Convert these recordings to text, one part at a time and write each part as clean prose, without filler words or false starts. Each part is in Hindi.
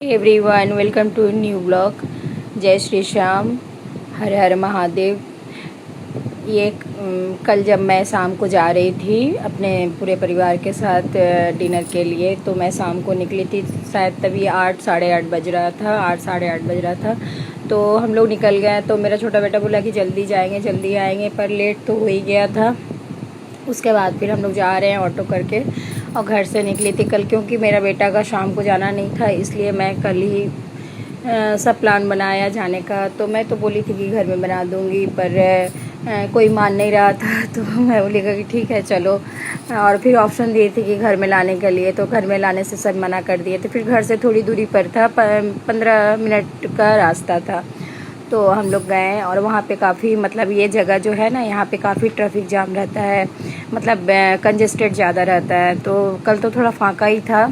Everyone welcome to new blog. जय श्री श्याम, हर हर महादेव। ये कल जब मैं शाम को जा रही थी अपने पूरे परिवार के साथ डिनर के लिए, तो मैं शाम को निकली थी, शायद तभी 8 साढ़े 8 बज रहा था, 8 साढ़े 8 बज रहा था। तो हम लोग निकल गए। तो मेरा छोटा बेटा बोला कि जल्दी जाएंगे जल्दी आएंगे, पर लेट तो हो ही गया था। उसके बाद फिर हम लोग जा रहे हैं ऑटो करके, और घर से निकली थी कल, क्योंकि मेरा बेटा का शाम को जाना नहीं था, इसलिए मैं कल ही सब प्लान बनाया जाने का। तो मैं तो बोली थी कि घर में बना दूंगी, पर कोई मान नहीं रहा था। तो मैं बोली कि ठीक है चलो, और फिर ऑप्शन दिए थे कि घर में लाने के लिए, तो घर में लाने से सब मना कर दिए थे। फिर घर से थोड़ी दूरी पर था, 15 मिनट का रास्ता था। तो हम लोग गए, और वहाँ पे काफ़ी मतलब ये जगह जो है ना, यहाँ पे काफ़ी ट्रैफिक जाम रहता है, मतलब कंजेस्टेड ज़्यादा रहता है। तो कल तो थोड़ा फाका ही था,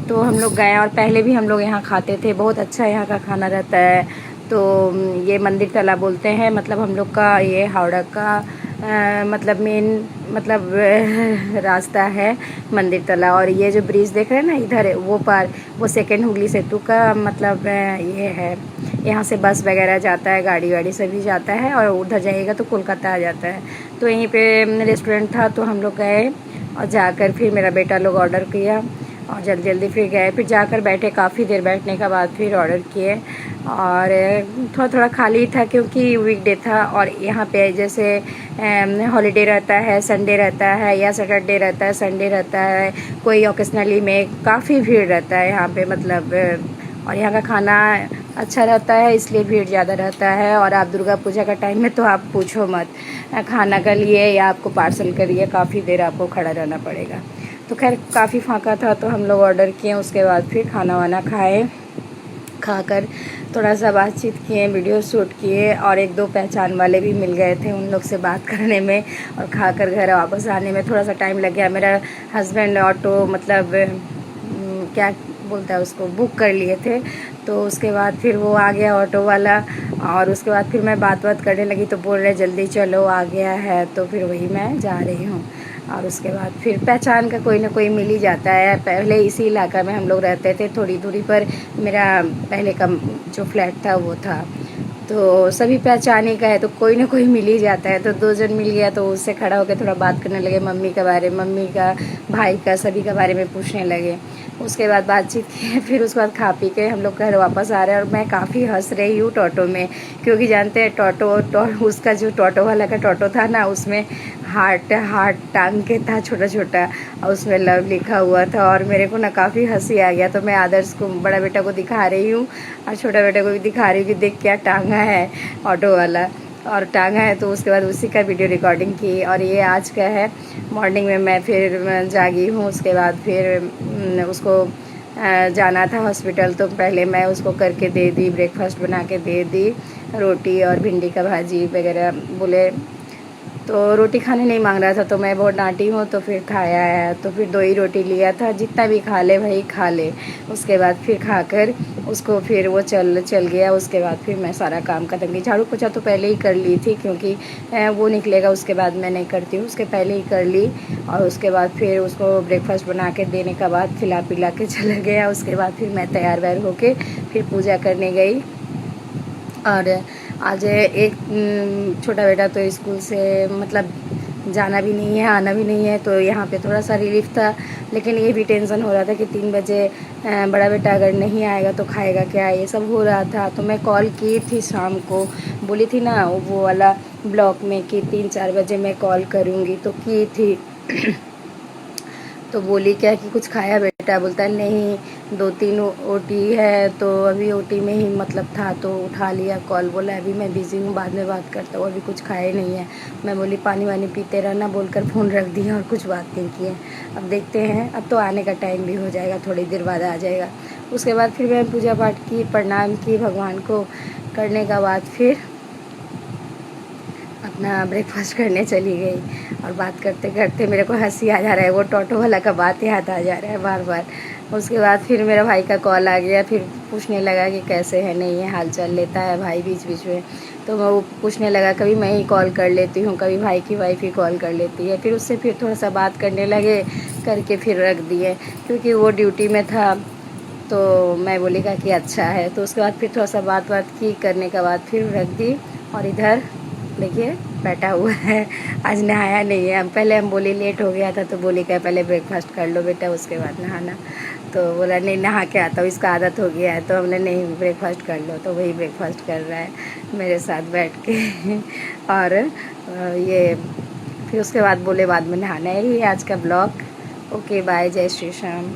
तो हम लोग गए। और पहले भी हम लोग यहाँ खाते थे, बहुत अच्छा यहाँ का खाना रहता है। तो ये मंदिर तला बोलते हैं, मतलब हम लोग का ये हावड़ा का मतलब मेन मतलब रास्ता है मंदिर तला। और ये जो ब्रिज देख रहे हैं ना इधर, वो पार वो सेकेंड हुगली सेतु का मतलब ये है। यहाँ से बस वगैरह जाता है, गाड़ी वाड़ी सभी जाता है, और उधर जाइएगा तो कोलकाता आ जाता है। तो यहीं पे रेस्टोरेंट था, तो हम लोग गए, और जाकर फिर मेरा बेटा लोग ऑर्डर किया, और जल्दी जल्दी फिर गए। फिर जाकर बैठे, काफ़ी देर बैठने के बाद फिर ऑर्डर किए। और थोड़ा थोड़ा खाली था क्योंकि वीकडे था, और यहाँ पे जैसे हॉलीडे रहता है, संडे रहता है, या सैटरडे रहता है, संडे रहता है, कोई ओकेजनली में काफ़ी भीड़ रहता है यहाँ पे मतलब। और यहाँ का खाना अच्छा रहता है, इसलिए भीड़ ज़्यादा रहता है। और आप दुर्गा पूजा का टाइम में तो आप पूछो मत, खाना का लिए या आपको पार्सल करिए, काफ़ी देर आपको खड़ा रहना पड़ेगा। तो खैर काफ़ी फाका था, तो हम लोग ऑर्डर किए। उसके बाद फिर खाना वाना खाए, खाकर थोड़ा सा बातचीत किए, वीडियो शूट किए, और एक दो पहचान वाले भी मिल गए थे, उन लोग से बात करने में और खाकर घर वापस आने में थोड़ा सा टाइम लग गया। मेरा हस्बैंड ऑटो मतलब क्या बोलता है उसको, बुक कर लिए थे। तो उसके बाद फिर वो आ गया ऑटो वाला, और उसके बाद फिर मैं बात करने लगी, तो बोल रहे जल्दी चलो आ गया है। तो फिर वही मैं जा रही हूँ। और उसके बाद फिर पहचान का कोई ना कोई मिल ही जाता है। पहले इसी इलाका में हम लोग रहते थे, थोड़ी दूरी पर मेरा पहले का जो फ्लैट था वो था, तो सभी पहचाने का है, तो कोई ना कोई मिल ही जाता है। तो दो जन मिल गया, तो उससे खड़ा होकर थोड़ा बात करने लगे, मम्मी के बारे में, मम्मी का, भाई का, सभी के बारे में पूछने लगे। उसके बाद बातचीत की, फिर उसके बाद खा पी के हम लोग घर वापस आ रहे हैं। और मैं काफ़ी हंस रही हूँ टोटो में, क्योंकि जानते हैं उसका जो टोटो वाला का टोटो था ना, उसमें हार्ट हार्ट टांग के था छोटा छोटा, और उसमें लव लिखा हुआ था। और मेरे को ना काफ़ी हंसी आ गया, तो मैं आदर्श को, बड़ा बेटा को दिखा रही हूँ, और छोटा बेटे को भी दिखा रही हूँ कि देख क्या टांगा है ऑटो वाला, और टांगा है। तो उसके बाद उसी का वीडियो रिकॉर्डिंग की। और ये आज का है, मॉर्निंग में मैं फिर जागी हूँ। उसके बाद फिर उसको जाना था हॉस्पिटल, तो पहले मैं उसको करके दे दी, ब्रेकफास्ट बना के दे दी, रोटी और भिंडी का भाजी वगैरह। बोले तो रोटी खाने नहीं मांग रहा था, तो मैं बहुत डांटी हूँ, तो फिर खाया है। तो फिर 2 ही रोटी लिया था, जितना भी खा ले भाई खा ले। उसके बाद फिर खाकर उसको फिर वो चल गया। उसके बाद फिर मैं सारा काम खत्म की, झाड़ू पोछा तो पहले ही कर ली थी, क्योंकि वो निकलेगा उसके बाद मैं नहीं करती हूँ, उसके पहले ही कर ली। और उसके बाद फिर उसको ब्रेकफास्ट बना के देने के बाद खिला पिला के चला गया। उसके बाद फिर मैं तैयार वैयार होके फिर पूजा करने गई। और आज एक छोटा बेटा तो स्कूल से मतलब जाना भी नहीं है, आना भी नहीं है, तो यहाँ पे थोड़ा सा रिलीफ था। लेकिन ये भी टेंशन हो रहा था कि 3 बजे बड़ा बेटा अगर नहीं आएगा तो खाएगा क्या, ये सब हो रहा था। तो मैं कॉल की थी शाम को, बोली थी ना वो वाला ब्लॉक में कि 3-4 बजे मैं कॉल करूँगी, तो की थी। तो बोली क्या कि कुछ खाया बेटा, बोलता है नहीं 2-3 ओटी है, तो अभी ओटी में ही मतलब था, तो उठा लिया कॉल। बोला अभी मैं बिज़ी हूँ, बाद में बात करता हूँ, अभी कुछ खाए नहीं है। मैं बोली पानी वानी पीते रहना बोलकर फ़ोन रख दिया, और कुछ बात नहीं किए। अब देखते हैं, अब तो आने का टाइम भी हो जाएगा, थोड़ी देर बाद आ जाएगा। उसके बाद फिर मैं पूजा पाठ की, प्रणाम की भगवान को, करने का बाद फिर अपना ब्रेकफास्ट करने चली गई। और बात करते करते मेरे को हंसी आ जा रहा है, वो टोटो वाला का बात याद आ जा रहा है बार बार। उसके बाद फिर मेरा भाई का कॉल आ गया, फिर पूछने लगा कि कैसे है, नहीं है, हाल चाल लेता है भाई बीच बीच में। तो वो पूछने लगा, कभी मैं ही कॉल कर लेती हूँ, कभी भाई की वाइफ ही कॉल कर लेती है। फिर उससे फिर थोड़ा सा बात करने लगे, करके फिर रख दिए, क्योंकि वो ड्यूटी में था। तो मैं बोली कहा कि अच्छा है। तो उसके बाद फिर थोड़ा सा बात की, करने के बाद फिर रख दी और इधर देखिए बैठा हुआ है। आज नहाया नहीं है। हम पहले हम बोले लेट हो गया था तो बोली क्या पहले ब्रेकफास्ट कर लो बेटा उसके बाद नहाना। तो बोला नहीं नहा के आता हूँ, इसका आदत हो गया है। तो हमने नहीं ब्रेकफास्ट कर लो, तो वही ब्रेकफास्ट कर रहा है मेरे साथ बैठ के। और ये फिर उसके बाद बोले बाद में नहाना है। ये आज का ब्लॉग। ओके बाय, जय श्री श्याम।